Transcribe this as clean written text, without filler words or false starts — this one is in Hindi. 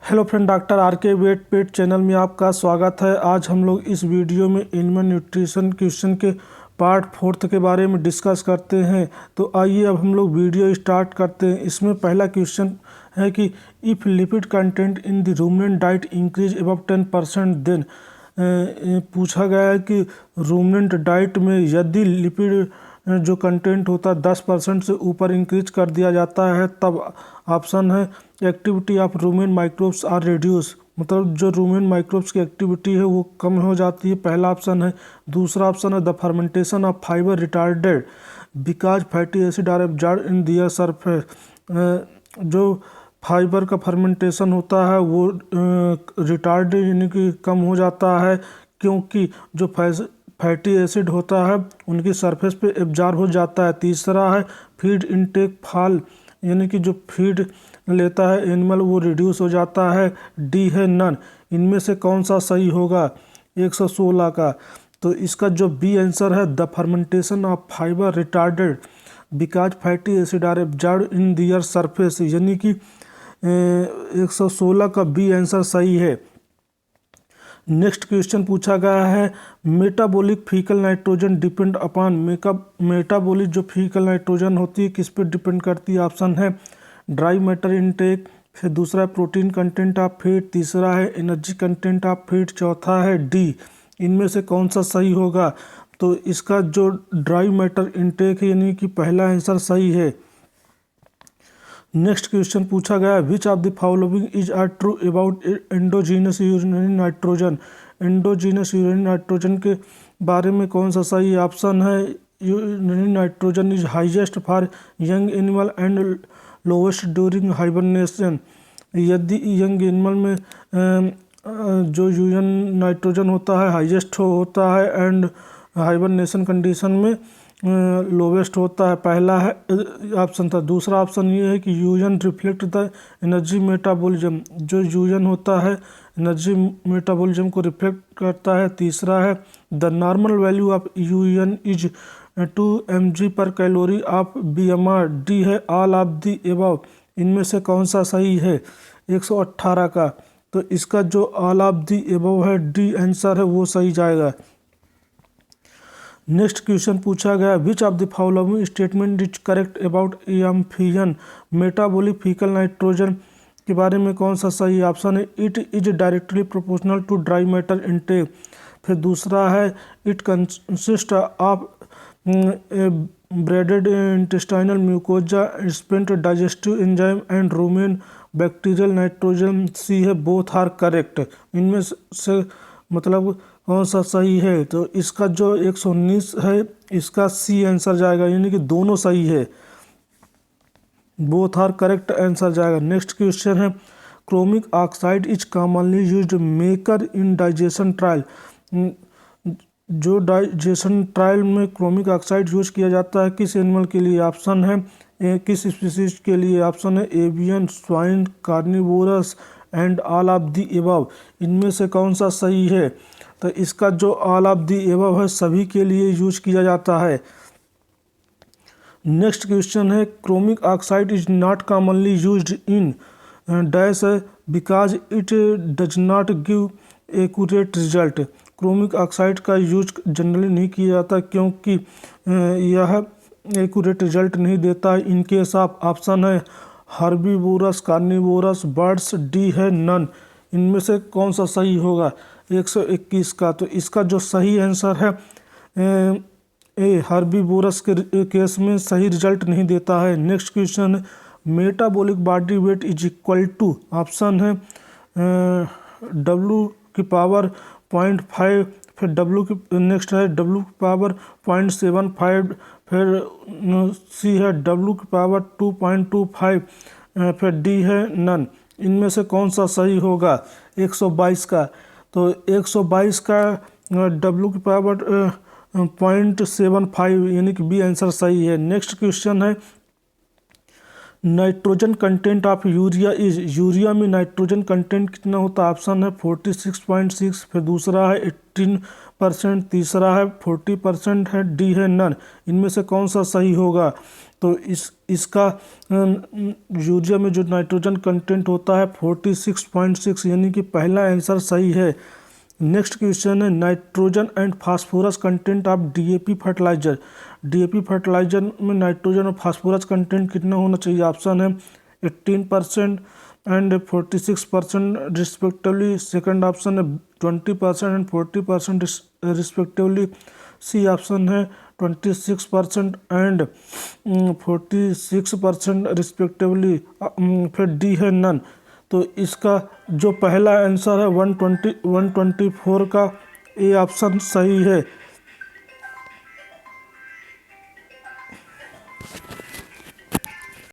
हेलो फ्रेंड, डॉक्टर आर के वेट पेट चैनल में आपका स्वागत है। आज हम लोग इस वीडियो में एनिमल न्यूट्रिशन क्वेश्चन के पार्ट 4 के बारे में डिस्कस करते हैं। तो आइए अब हम लोग वीडियो स्टार्ट करते हैं। इसमें पहला क्वेश्चन है कि if lipid content in the ruminant diet increase above 10% then पूछा गया है कि रूमिनेंट डाइट में यदि लिपिड जो कंटेंट होता है 10% से ऊपर इंक्रीज कर दिया जाता है तब ऑप्शन है activity of rumen microbes are reduce, मतलब जो रूमेन माइक्रोब्स की एक्टिविटी है वो कम हो जाती है, पहला ऑप्शन है। दूसरा ऑप्शन है the fermentation of fibre retarded because fatty acid are absorbed in their surface, जो फाइबर का फर्मेंटेशन होता है वो रिटार्ड यानी कि कम हो जाता है क्योंकि जो फैटी एसिड होता है उनकी सरफेस पे एब्जॉर्ब हो जाता है। तीसरा है फीड इनटेक फॉल, यानी कि जो फीड लेता है एनिमल वो रिड्यूस हो जाता है। डी है नन। इनमें से कौन सा सही होगा 116 का? तो इसका जो बी आंसर है the fermentation of fibre retarded because fatty acid are absorbed in their surface, यानी कि 116 का बी आंसर सही है। नेक्स्ट क्वेश्चन पूछा गया है metabolic faecal nitrogen depend upon, metabolic जो फीकल नाइट्रोजन होती है किस पे डिपेंड करती है? ऑप्शन है ड्राई मैटर इनटेक, फिर दूसरा है प्रोटीन कंटेंट ऑफ फीड, तीसरा है एनर्जी कंटेंट ऑफ फीड, चौथा है डी। इनमें से कौन सा सही होगा? तो इसका जो ड्राई मैटर इनटेक है यानी कि पहला आंसर सही है। नेक्स्ट क्वेश्चन पूछा गया which of the following is are true about endogenous urinary nitrogen, endogenous urinary nitrogen के बारे में कौन सा सही? ऑप्शन है urinary nitrogen is highest for young animal and lowest during hibernation, यदि यंग एनिमल में जो यूरिन नाइट्रोजन होता है हाईएस्ट होता है एंड हाइबरनेशन कंडीशन में लोवेस्ट होता है, पहला है ऑप्शन था। दूसरा ऑप्शन ये है कि UN reflect the energy metabolism, जो यूएन होता है एनर्जी मेटाबॉलिज्म को रिफ्लेक्ट करता है। तीसरा है the normal value of UN is 2 mg पर कैलोरी ऑफ बीएमआर, डी है ऑल ऑफ दी एबव। इनमें से कौन सा सही है 118 का? तो इसका जो ऑल ऑफ दी एबव है डी आंसर है वो सही जाएगा। नेक्स्ट क्वेश्चन पूछा गया which of the following statement is correct about MFN metabolic faecal nitrogen के बारे में कौन सा सही? ऑप्शन है it is directly proportional to dry matter intake, फिर दूसरा है it consist of abraded intestinal mucosa spent digestive enzyme and rumen bacterial nitrogen, C है बोथ आर करेक्ट। इनमें से मतलब कौन सा सही है? तो इसका जो 119 है इसका सी आंसर जाएगा, यानी कि दोनों सही है, बोथ आर करेक्ट आंसर जाएगा। नेक्स्ट क्वेश्चन है chromic oxide is commonly used maker in digestion trial, जो डाइजेशन ट्रायल में क्रोमिक ऑक्साइड यूज किया जाता है किस एनिमल के लिए? ऑप्शन है किस स्पीसीज के लिए? ऑप्शन है avian, swine, carnivorous and all of the above. इनमें से कौन सा सही है? तो इसका जो ऑल ऑफ दी एबव है सभी के लिए यूज किया जाता है। नेक्स्ट क्वेश्चन है chromic oxide is not commonly used in dash because it does not give accurate result, chromic oxide का यूज जनरली नहीं किया जाता क्योंकि यह एक्यूरेट रिजल्ट नहीं देता है। इन केस ऑफ ऑप्शन है हर्बीवोरस, कार्निवोरस, बर्ड्स, डी है नन। इनमें से कौन सा सही होगा 121 का? तो इसका जो सही आंसर है ए हर्बीवोरस के केस में सही रिजल्ट नहीं देता है। नेक्स्ट क्वेश्चन है metabolic body weight is equal to, option है W की पावर 0.5, फिर W की नेक्स्ट है W की पावर 0.75, फिर सी है W की पावर 2.25, फिर डी है नन। इनमें से कौन सा सही होगा 122 का? तो 122 का W की पावर 0.75 यानी कि बी आंसर सही है। नेक्स्ट क्वेश्चन है nitrogen content of urea is, urea में नाइट्रोजन कंटेंट कितना होता है? ऑप्शन है 46.6, फिर दूसरा है 18%, तीसरा है 40% है, डी है नन। इनमें से कौन सा सही होगा? तो इसका यूरिया में जो नाइट्रोजन कंटेंट होता है 46.6, यानी कि पहला आंसर सही है। नेक्स्ट क्वेश्चन है nitrogen and phosphorus content of DAP fertiliser, DAP fertiliser में नाइट्रोजन और फास्फोरस कंटेंट कितना होना चाहिए? ऑप्शन है 18% एंड 46% रिस्पेक्टिवली, सेकंड ऑप्शन है 20% एंड 40% रिस्पेक्टिवली, सी ऑप्शन है 26% एंड 46% रिस्पेक्टिवली, फिर डी है नन। तो इसका जो पहला आंसर है 124 का ए ऑप्शन सही है।